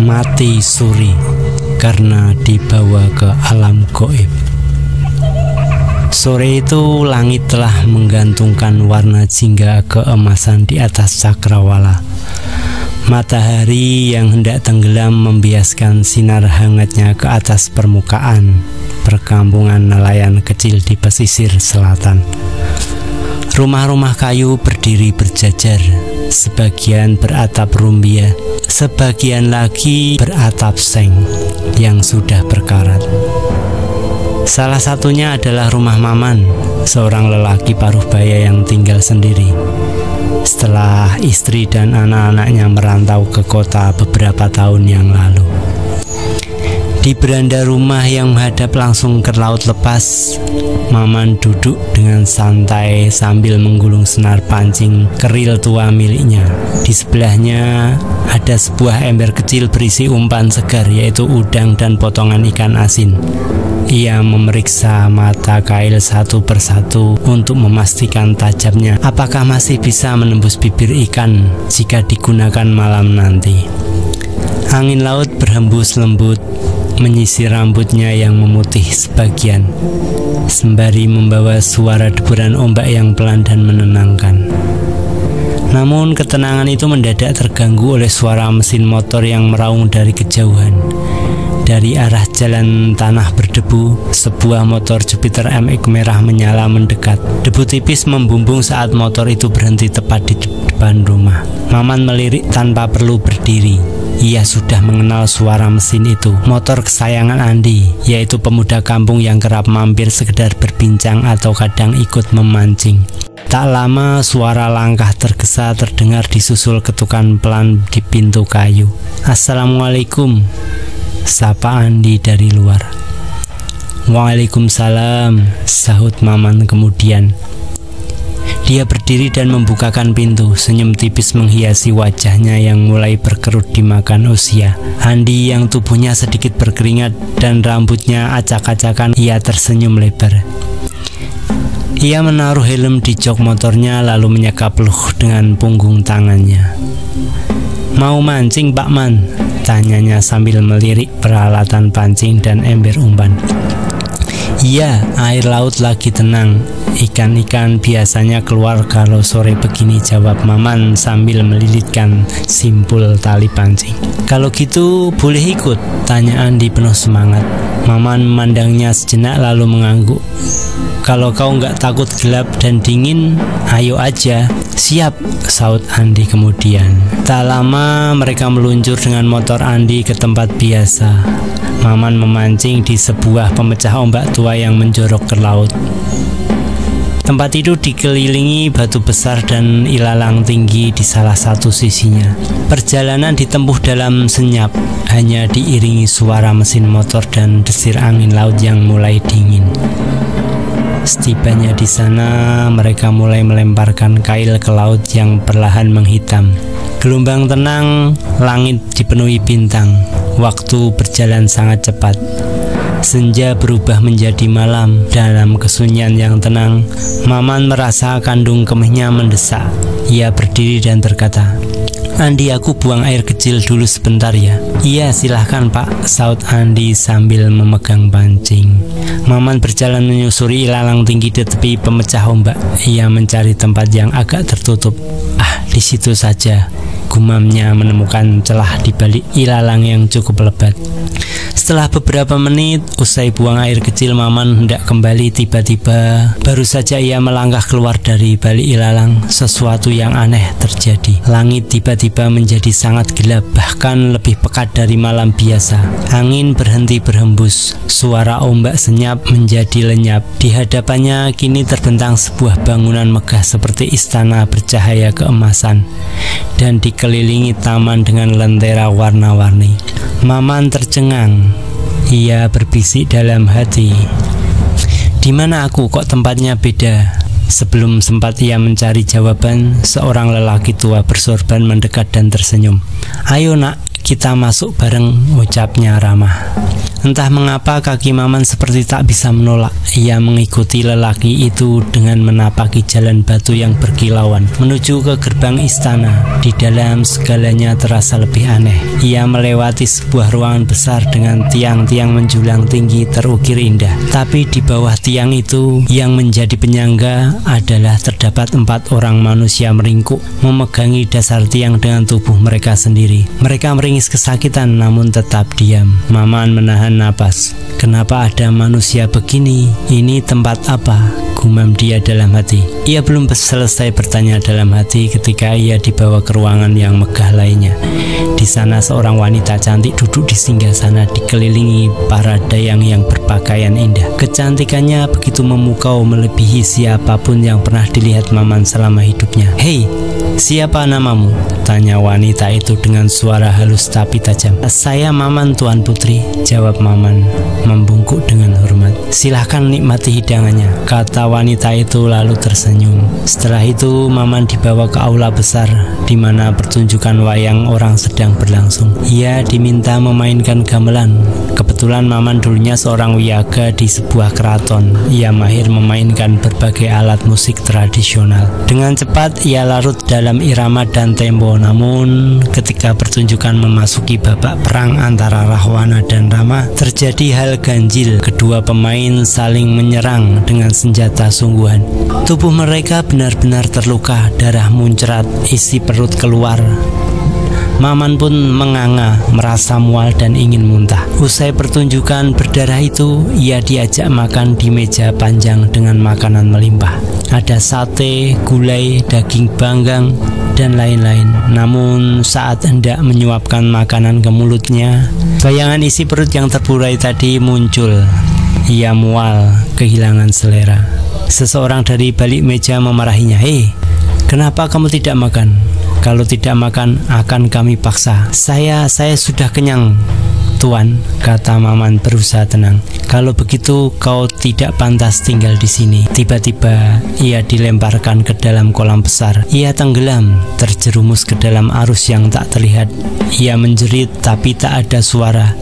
mati suri karena dibawa ke alam gaib. Sore itu langit telah menggantungkan warna jingga keemasan di atas cakrawala. Matahari yang hendak tenggelam membiaskan sinar hangatnya ke atas permukaan perkampungan nelayan kecil di pesisir selatan. Rumah-rumah kayu berdiri berjajar, sebagian beratap rumbia, sebagian lagi beratap seng yang sudah berkarat. Salah satunya adalah rumah Maman, seorang lelaki paruh baya yang tinggal sendiri setelah istri dan anak-anaknya merantau ke kota beberapa tahun yang lalu. Di beranda rumah yang menghadap langsung ke laut lepas, Maman duduk dengan santai sambil menggulung senar pancing keril tua miliknya. Di sebelahnya ada sebuah ember kecil berisi umpan segar, yaitu udang dan potongan ikan asin. Ia memeriksa mata kail satu persatu untuk memastikan tajamnya apakah masih bisa menembus bibir ikan jika digunakan malam nanti. Angin laut berhembus lembut menyisir rambutnya yang memutih sebagian, sembari membawa suara deburan ombak yang pelan dan menenangkan. Namun ketenangan itu mendadak terganggu oleh suara mesin motor yang meraung dari kejauhan. Dari arah jalan tanah berdebu, sebuah motor Jupiter MX merah menyala mendekat. Debu tipis membumbung saat motor itu berhenti tepat di depan rumah. Maman melirik tanpa perlu berdiri. Ia sudah mengenal suara mesin itu. Motor kesayangan Andi, yaitu pemuda kampung yang kerap mampir sekedar berbincang atau kadang ikut memancing. Tak lama suara langkah tergesa terdengar disusul ketukan pelan di pintu kayu. "Assalamualaikum," sapa Andi dari luar. "Waalaikumsalam," sahut Maman kemudian. Dia berdiri dan membukakan pintu. Senyum tipis menghiasi wajahnya yang mulai berkerut dimakan usia. Andi yang tubuhnya sedikit berkeringat dan rambutnya acak-acakan, ia tersenyum lebar. Ia menaruh helm di jok motornya lalu menyeka peluh dengan punggung tangannya. "Mau mancing, Pak Man?" tanyanya sambil melirik peralatan pancing dan ember umpan. "Iya, air laut lagi tenang. Ikan-ikan biasanya keluar kalau sore begini," jawab Maman sambil melilitkan simpul tali pancing. "Kalau gitu boleh ikut?" tanya Andi penuh semangat. Maman memandangnya sejenak lalu mengangguk. "Kalau kau nggak takut gelap dan dingin, ayo aja." "Siap," saut Andi kemudian. Tak lama mereka meluncur dengan motor Andi ke tempat biasa. Maman memancing di sebuah pemecah ombak tua yang menjorok ke laut. Tempat itu dikelilingi batu besar dan ilalang tinggi di salah satu sisinya. Perjalanan ditempuh dalam senyap, hanya diiringi suara mesin motor dan desir angin laut yang mulai dingin. Setibanya di sana, mereka mulai melemparkan kail ke laut yang perlahan menghitam. Gelombang tenang, langit dipenuhi bintang. Waktu berjalan sangat cepat. Senja berubah menjadi malam. Dalam kesunyian yang tenang, Maman merasa kandung kemihnya mendesak. Ia berdiri dan berkata, "Andi, aku buang air kecil dulu sebentar ya." "Iya, silahkan Pak," saut Andi sambil memegang pancing. Maman berjalan menyusuri ilalang tinggi di tepi pemecah ombak. Ia mencari tempat yang agak tertutup. Di situ saja," gumamnya menemukan celah di balik ilalang yang cukup lebat. Setelah beberapa menit, usai buang air kecil, Maman hendak kembali. Tiba-tiba, baru saja ia melangkah keluar dari balik ilalang, sesuatu yang aneh terjadi. Langit tiba-tiba menjadi sangat gelap, bahkan lebih pekat dari malam biasa. Angin berhenti berhembus, suara ombak senyap menjadi lenyap. Di hadapannya kini terbentang sebuah bangunan megah seperti istana bercahaya keemasan, dan dikelilingi taman dengan lentera warna-warni. Maman tercengang. Ia berbisik dalam hati, "Di mana aku? Kok tempatnya beda?" Sebelum sempat ia mencari jawaban, seorang lelaki tua bersorban mendekat dan tersenyum. "Ayo nak, kita masuk bareng, ucapnya ramah. Entah mengapa kaki Maman seperti tak bisa menolak. Ia mengikuti lelaki itu dengan menapaki jalan batu yang berkilauan menuju ke gerbang istana. Di dalam segalanya terasa lebih aneh. Ia melewati sebuah ruangan besar dengan tiang-tiang menjulang tinggi terukir indah. Tapi di bawah tiang itu yang menjadi penyangga adalah terdapat 4 orang manusia meringkuk memegangi dasar tiang dengan tubuh mereka sendiri. Mereka meringis kesakitan namun tetap diam. Maman menahan napas. Kenapa ada manusia begini? Ini tempat apa? Gumam dia dalam hati. Ia belum selesai bertanya dalam hati ketika ia dibawa ke ruangan yang megah lainnya. Di sana seorang wanita cantik duduk di singgasana dikelilingi para dayang yang berpakaian indah. Kecantikannya begitu memukau melebihi siapapun yang pernah dilihat Maman selama hidupnya. "Hei, siapa namamu?" tanya wanita itu dengan suara halus tapi tajam. "Saya Maman, Tuan Putri," jawab Maman membungkuk dengan hormat. "Silahkan nikmati hidangannya," kata wanita itu lalu tersenyum. Setelah itu Maman dibawa ke aula besar di mana pertunjukan wayang orang sedang berlangsung. Ia diminta memainkan gamelan. Kebetulan Maman dulunya seorang wiyaga di sebuah keraton. Ia mahir memainkan berbagai alat musik tradisional. Dengan cepat ia larut dalam irama dan tempo. Namun ketika pertunjukan memasuki babak perang antara Rahwana dan Rama, terjadi hal ganjil. Kedua pemain saling menyerang dengan senjata sungguhan. Tubuh mereka benar-benar terluka, darah muncrat, isi perut keluar. Maman pun menganga, merasa mual dan ingin muntah. Usai pertunjukan berdarah itu, ia diajak makan di meja panjang dengan makanan melimpah. Ada sate, gulai, daging panggang, dan lain-lain. Namun saat hendak menyuapkan makanan ke mulutnya, bayangan isi perut yang terburai tadi muncul. Ia mual, kehilangan selera. Seseorang dari balik meja memarahinya. "Hei, kenapa kamu tidak makan? Kalau tidak makan akan kami paksa." Saya sudah kenyang, Tuan," kata Maman berusaha tenang. "Kalau begitu kau tidak pantas tinggal di sini." Tiba-tiba ia dilemparkan ke dalam kolam besar. Ia tenggelam, terjerumus ke dalam arus yang tak terlihat. Ia menjerit tapi tak ada suara.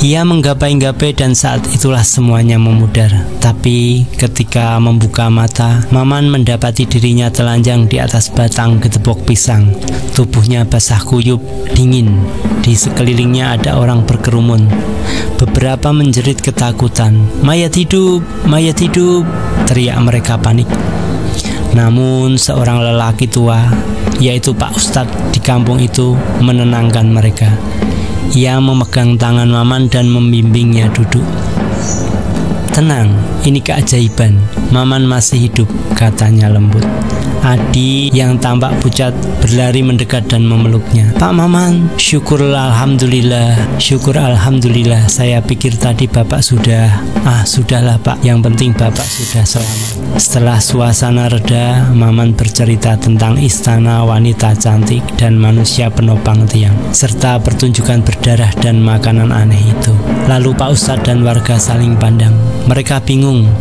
Ia menggapai-gapai dan saat itulah semuanya memudar. Tapi ketika membuka mata, Maman mendapati dirinya telanjang di atas batang gedebok pisang. Tubuhnya basah kuyup, dingin. Di sekelilingnya ada orang berkerumun. Beberapa menjerit ketakutan. "Mayat hidup, mayat hidup!" teriak mereka panik. Namun seorang lelaki tua, yaitu Pak Ustadz di kampung itu, menenangkan mereka. Ia memegang tangan Maman dan membimbingnya duduk. "Tenang, ini keajaiban. Maman masih hidup," katanya lembut. Adi yang tampak pucat berlari mendekat dan memeluknya. "Pak Maman, syukur alhamdulillah, syukur alhamdulillah. Saya pikir tadi Bapak sudah..." "Sudahlah Pak, yang penting Bapak sudah selamat." Setelah suasana reda, Maman bercerita tentang istana wanita cantik dan manusia penopang tiang, serta pertunjukan berdarah dan makanan aneh itu. Lalu Pak Ustadz dan warga saling pandang. Mereka bingung,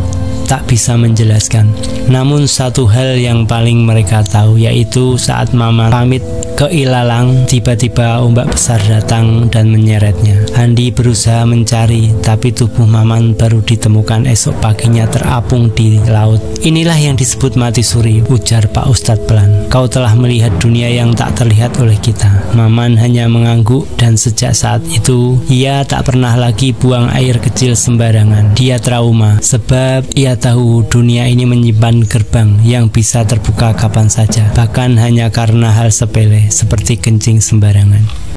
tak bisa menjelaskan. Namun satu hal yang paling mereka tahu, yaitu saat Maman pamit ke ilalang, tiba-tiba ombak besar datang dan menyeretnya. Andi berusaha mencari, tapi tubuh Maman baru ditemukan esok paginya terapung di laut. "Inilah yang disebut mati suri," ujar Pak Ustadz pelan. "Kau telah melihat dunia yang tak terlihat oleh kita." Maman hanya mengangguk dan sejak saat itu ia tak pernah lagi buang air kecil sembarangan. Dia trauma sebab ia tahu dunia ini menyimpan gerbang yang bisa terbuka kapan saja, bahkan hanya karena hal sepele seperti kencing sembarangan.